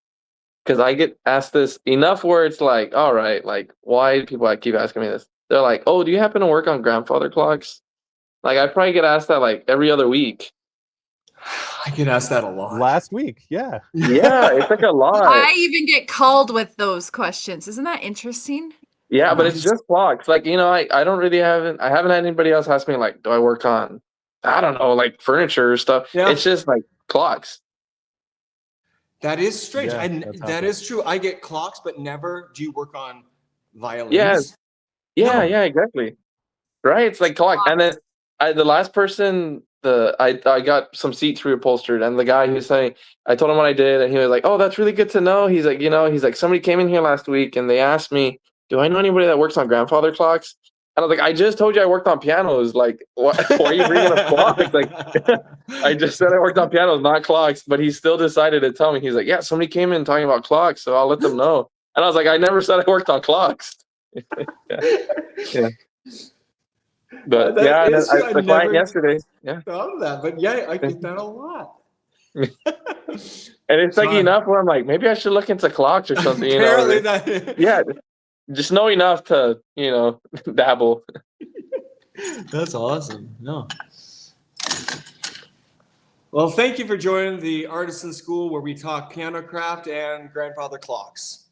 because I get asked this enough where it's like, all right, like, why do people keep asking me this? They're like, oh, do you happen to work on grandfather clocks? Like, I probably get asked that like every other week. I get asked that a lot. Last week, yeah. Yeah, it's like a lot. I even get called with those questions. Isn't that interesting? Yeah, but it's just clocks. Like, I don't really I haven't had anybody else ask me like, do I work on, I don't know, like furniture or stuff. Yeah. It's just like clocks. That is strange. Yeah, That is true. I get clocks, but never do you work on violins. Yeah, No. yeah, exactly. Right? It's like clock. And then the last person, I got some seats reupholstered, and the guy who's saying, I told him what I did, and he was like, oh, that's really good to know. He's like, somebody came in here last week and they asked me, do I know anybody that works on grandfather clocks? And I was like, I just told you I worked on pianos. Like, why are you bringing up clocks? Like, I just said I worked on pianos, not clocks. But he still decided to tell me. He's like, yeah, somebody came in talking about clocks, so I'll let them know. And I was like, I never said I worked on clocks. Yeah. But the client yesterday. Yeah. Thought of that, but yeah, I get that a lot. And it's like enough where I'm like, maybe I should look into clocks or something. Apparently that. Yeah. Just know enough to, dabble. That's awesome. No. Well, thank you for joining the Artisan School where we talk Pianocraft and grandfather clocks.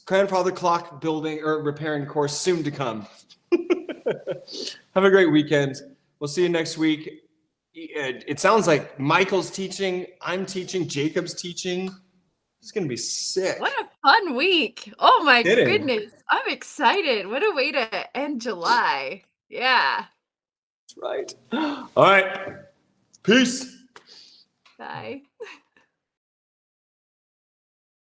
Grandfather clock building or repairing course soon to come. Have a great weekend. We'll see you next week. It sounds like Michael's teaching, I'm teaching, Jacob's teaching. It's going to be sick. What a fun week. Oh my Kidding. goodness. I'm excited. What a way to end July. Yeah. That's right. All right. Peace. Bye.